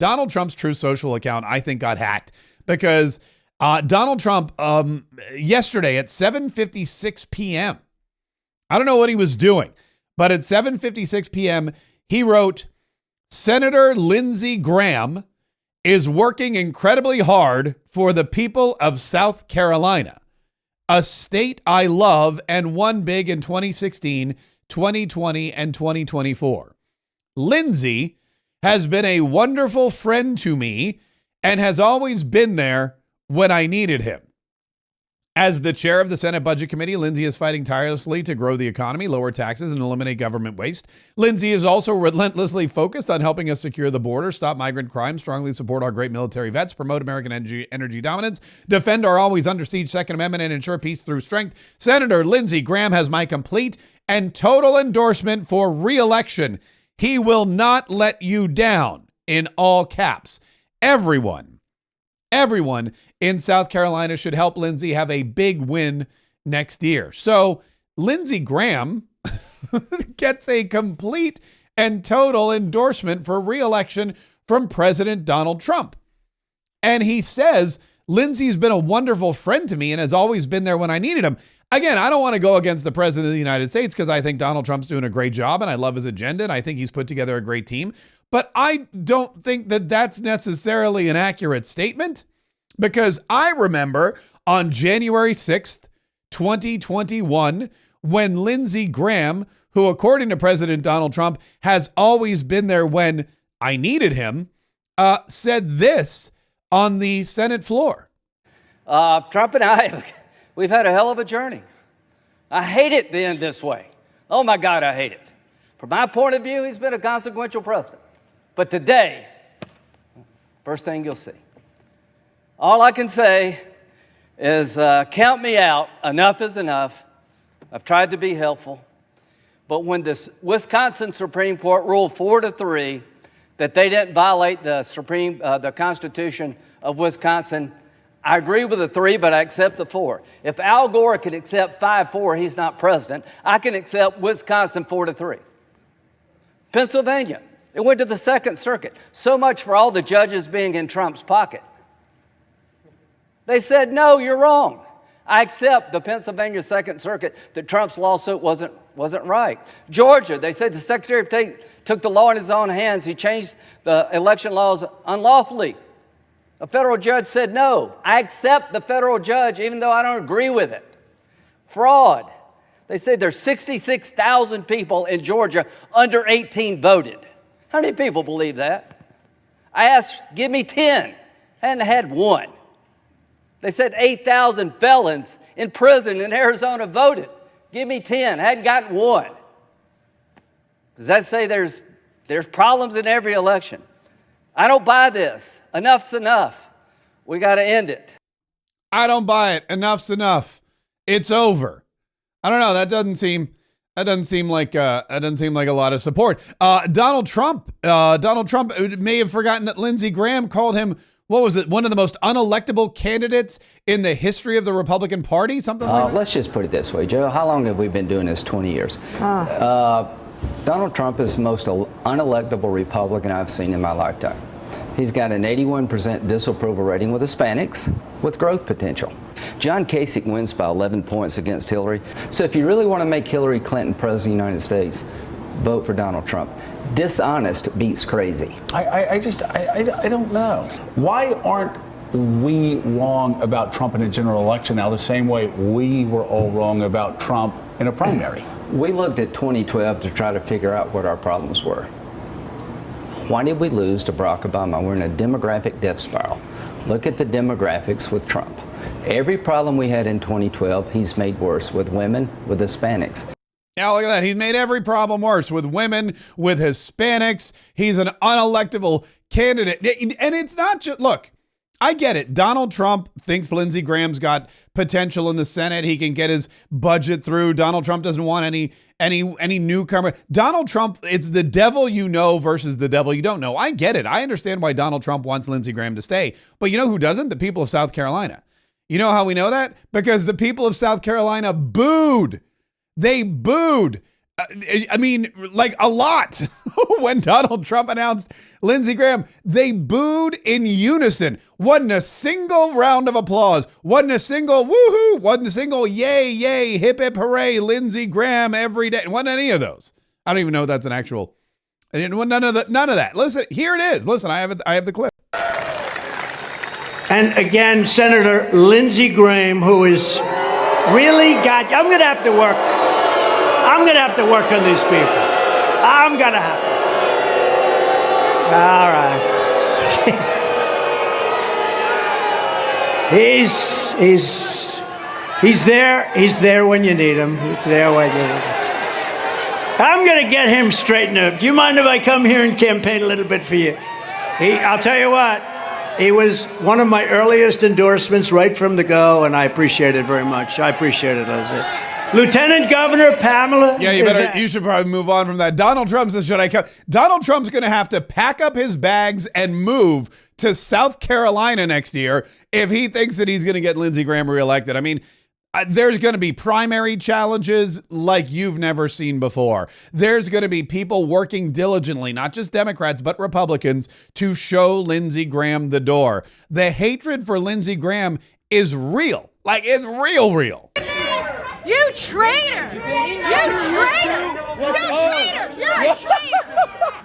Donald Trump's Truth Social account, I think, got hacked because Donald Trump, yesterday at 7:56 p.m., I don't know what he was doing, but at 7:56 p.m., he wrote, Senator Lindsey Graham is working incredibly hard for the people of South Carolina, a state I love and won big in 2016, 2020, and 2024. Lindsey has been a wonderful friend to me and has always been there when I needed him. As the chair of the Senate Budget Committee, Lindsey is fighting tirelessly to grow the economy, lower taxes, and eliminate government waste. Lindsey is also relentlessly focused on helping us secure the border, stop migrant crime, strongly support our great military vets, promote American energy dominance, defend our always under siege Second Amendment, and ensure peace through strength. Senator Lindsey Graham has my complete and total endorsement for re-election. He will not let you down, in all caps. Everyone in South Carolina should help Lindsey have a big win next year. So Lindsey Graham gets a complete and total endorsement for re-election from President Donald Trump. And he says, Lindsey's been a wonderful friend to me and has always been there when I needed him. Again, I don't want to go against the president of the United States because I think Donald Trump's doing a great job and I love his agenda and I think he's put together a great team. But I don't think that that's necessarily an accurate statement, because I remember on January 6th, 2021, when Lindsey Graham, who according to President Donald Trump has always been there when I needed him, said this on the Senate floor. Trump and I, we've had a hell of a journey. I hate it to end this way. Oh my God, I hate it. From my point of view, he's been a consequential president. But today, first thing you'll see. All I can say is count me out. Enough is enough. I've tried to be helpful. But when the Wisconsin Supreme Court ruled 4-3 that they didn't violate the Constitution of Wisconsin, I agree with the 3, but I accept the 4. If Al Gore can accept 5-4, he's not president. I can accept Wisconsin 4-3. Pennsylvania, it went to the Second Circuit. So much for all the judges being in Trump's pocket. They said, no, you're wrong. I accept the Pennsylvania Second Circuit that Trump's lawsuit wasn't right. Georgia, they said the Secretary of State took the law in his own hands. He changed the election laws unlawfully. A federal judge said, no, I accept the federal judge even though I don't agree with it. Fraud. They said there's 66,000 people in Georgia under 18 voted. How many people believe that? I asked, give me 10. I hadn't had one. They said 8,000 felons in prison in Arizona voted. Give me 10. I hadn't gotten one. Does that say there's problems in every election? I don't buy this. Enough's enough. We got to end it. I don't buy it. Enough's enough. It's over. I don't know. That doesn't seem like a lot of support. Donald Trump may have forgotten that Lindsey Graham called him, what was it, one of the most unelectable candidates in the history of the Republican Party? Something like that? Let's just put it this way, Joe. How long have we been doing this? 20 years. Donald Trump is the most unelectable Republican I've seen in my lifetime. He's got an 81% disapproval rating with Hispanics with growth potential. John Kasich wins by 11 points against Hillary. So if you really want to make Hillary Clinton president of the United States, vote for Donald Trump. Dishonest beats crazy. I don't know. Why aren't we wrong about Trump in a general election now the same way we were all wrong about Trump in a primary? We looked at 2012 to try to figure out what our problems were. Why did we lose to Barack Obama? We're in a demographic death spiral. Look at the demographics with Trump. Every problem we had in 2012, he's made worse with women, with Hispanics. Now look at that. He's made every problem worse with women, with Hispanics. He's an unelectable candidate. And it's not just, look, I get it. Donald Trump thinks Lindsey Graham's got potential in the Senate. He can get his budget through. Donald Trump doesn't want any newcomer. Donald Trump, it's the devil you know versus the devil you don't know. I get it. I understand why Donald Trump wants Lindsey Graham to stay. But you know who doesn't? The people of South Carolina. You know how we know that? Because the people of South Carolina booed. They booed I mean, like a lot. When Donald Trump announced Lindsey Graham, they booed in unison. Wasn't a single round of applause. Wasn't a single woohoo. Wasn't a single yay, yay, hip, hip, hooray, Lindsey Graham every day. Wasn't any of those. I don't even know if that's an actual. None of that. Listen, here it is. Listen, I have the clip. And again, Senator Lindsey Graham, who is really got. I'm going to have to work on these people. I'm going to have to. All right. He's there. He's there when you need him. He's there when you need him. I'm going to get him straightened up. Do you mind if I come here and campaign a little bit for you? I'll tell you what. He was one of my earliest endorsements right from the go, and I appreciate it very much. I appreciate it, Lindsey. Lieutenant Governor Pamela. Yeah, you should probably move on from that. Donald Trump says, should I come? Donald Trump's going to have to pack up his bags and move to South Carolina next year if he thinks that he's going to get Lindsey Graham reelected. I mean, there's going to be primary challenges like you've never seen before. There's going to be people working diligently, not just Democrats, but Republicans, to show Lindsey Graham the door. The hatred for Lindsey Graham is real. Like, it's real. You traitor! You traitor! You traitor! You're a traitor!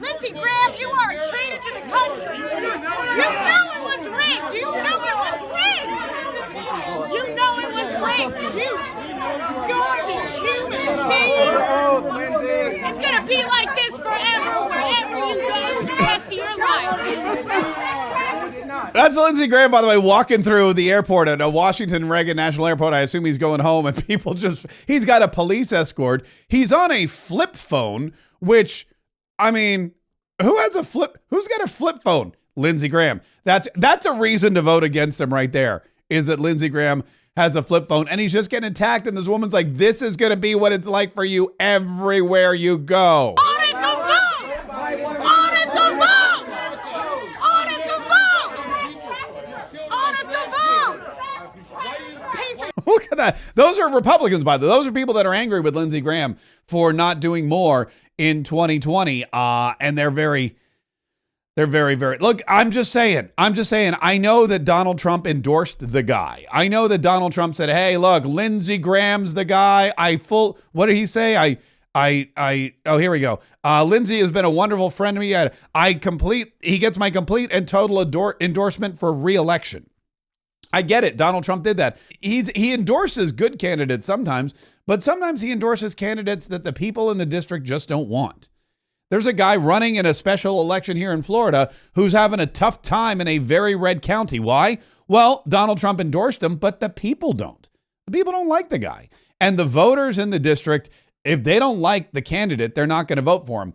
Lindsey Graham, you are a traitor to the country! You know it was rigged! You know it was rigged! You know it was rigged! You garbage human being! It's gonna be like this forever, wherever you go the rest of your life! That's Lindsey Graham, by the way, walking through the airport at Washington Reagan National Airport. I assume he's going home, and people he's got a police escort. He's on a flip phone, which, I mean, who's got a flip phone? Lindsey Graham. That's a reason to vote against him right there, is that Lindsey Graham has a flip phone, and he's just getting attacked, and this woman's like, this is going to be what it's like for you everywhere you go. Audit the vote! Audit the vote! Audit the vote! Audit the vote! Look at that. Those are Republicans, by the way. Those are people that are angry with Lindsey Graham for not doing more in 2020. And they're very, look, I'm just saying, I know that Donald Trump endorsed the guy. I know that Donald Trump said, hey, look, Lindsey Graham's the guy. What did he say? Oh, here we go. Lindsey has been a wonderful friend to me. He gets my complete and total endorsement for re-election. I get it. Donald Trump did that. He endorses good candidates sometimes, but sometimes he endorses candidates that the people in the district just don't want. There's a guy running in a special election here in Florida who's having a tough time in a very red county. Why? Well, Donald Trump endorsed him, but the people don't. The people don't like the guy. And the voters in the district, if they don't like the candidate, they're not going to vote for him.